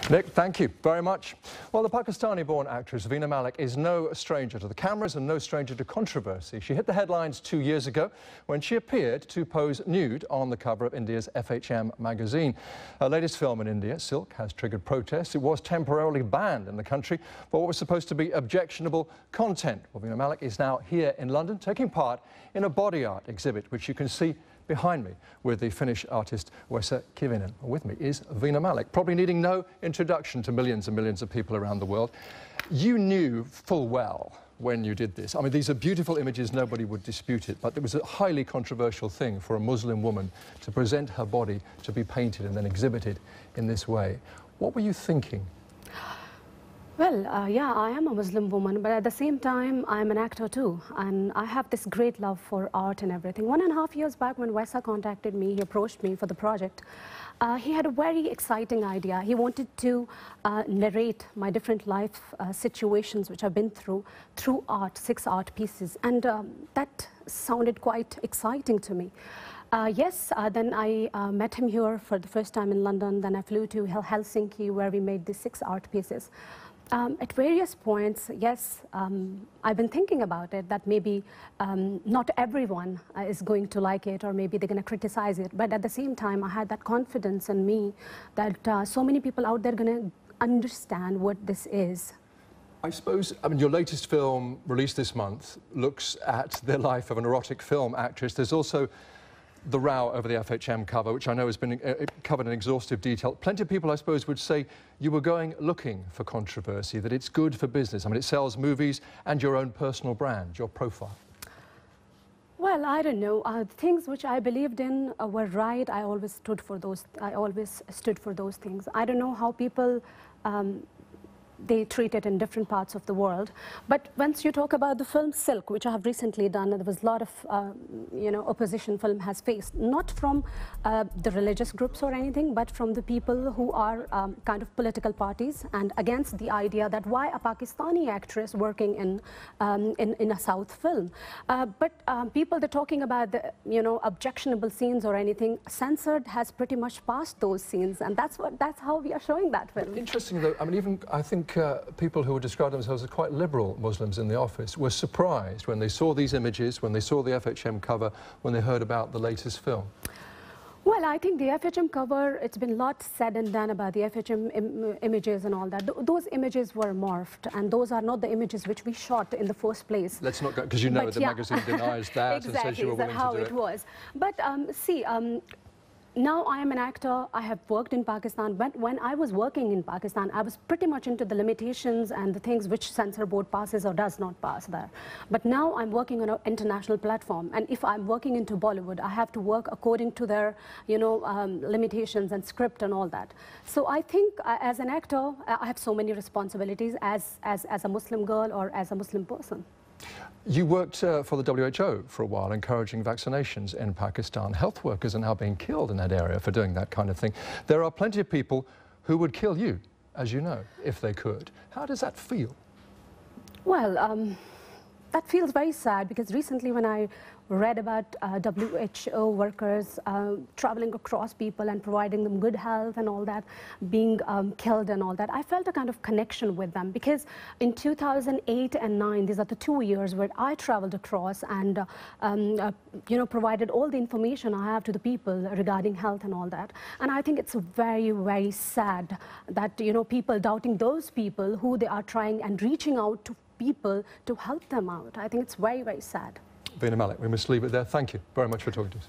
Nick, thank you very much. Well, the Pakistani-born actress Veena Malik is no stranger to the cameras and no stranger to controversy. She hit the headlines 2 years ago when she appeared to pose nude on the cover of India's FHM magazine. Her latest film in India, Silk, has triggered protests. It was temporarily banned in the country for what was supposed to be objectionable content. Well, Veena Malik is now here in London taking part in a body art exhibit, which you can see behind me with the Finnish artist Vesa Kivinen. With me is Veena Malik, probably needing no introduction to millions and millions of people around the world. You knew full well when you did this. I mean, these are beautiful images, nobody would dispute it, but it was a highly controversial thing for a Muslim woman to present her body to be painted and then exhibited in this way. What were you thinking? Well, yeah, I am a Muslim woman, but at the same time, I'm an actor too. And I have this great love for art and everything. 1.5 years back when Vesa contacted me, he approached me for the project. He had a very exciting idea. He wanted to narrate my different life situations which I've been through art, 6 art pieces. And that sounded quite exciting to me. Then I met him here for the first time in London. Then I flew to Helsinki, where we made these 6 art pieces. At various points, yes, I've been thinking about it, that maybe not everyone is going to like it, or maybe they're going to criticize it. But at the same time, I had that confidence in me that so many people out there are going to understand what this is. I suppose, I mean, your latest film, released this month, looks at the life of an erotic film actress. There's also the row over the FHM cover, which I know has been covered in exhaustive detail. Plenty of people, I suppose, would say you were going looking for controversy, that it's good for business. I mean, it sells movies and your own personal brand, your profile. Well, I don't know. Things which I believed in were right. I always stood for those. I always stood for those things. I don't know how people they treat it in different parts of the world. But once you talk about the film Silk, which I have recently done, there was a lot of, opposition film has faced, not from the religious groups or anything, but from the people who are kind of political parties and against the idea that why a Pakistani actress working in a South film. People that are talking about the, objectionable scenes or anything, censored has pretty much passed those scenes, and that's how we are showing that film. Interesting though, I mean, even I think people who would describe themselves as quite liberal Muslims in the office were surprised when they saw these images, when they saw the FHM cover, when they heard about the latest film. Well, I think the FHM cover, it's been a lot said and done about the FHM images and all that. Those images were morphed, and those are not the images which we shot in the first place. Let's not go, because you know the magazine denies that exactly, and says you were willing to do it. Exactly, how it was. But now I am an actor. I have worked in Pakistan, but when I was working in Pakistan, I was pretty much into the limitations and the things which censor board passes or does not pass there. But now I'm working on an international platform, and if I'm working into Bollywood, I have to work according to their, limitations and script and all that. So I think as an actor, I have so many responsibilities as a Muslim girl or as a Muslim person. You worked for the WHO for a while, encouraging vaccinations in Pakistan. Health workers are now being killed in that area for doing that kind of thing. There are plenty of people who would kill you, as you know, if they could. How does that feel? Well, that feels very sad, because recently when I read about WHO workers traveling across people and providing them good health and all that, being killed and all that, I felt a kind of connection with them, because in 2008 and 9, these are the 2 years where I traveled across and provided all the information I have to the people regarding health and all that. And I think it's very, very sad that people doubting those people who they are trying and reaching out to people to help them out. I think it's very, very sad. Veena Malik, we must leave it there. Thank you very much for talking to us.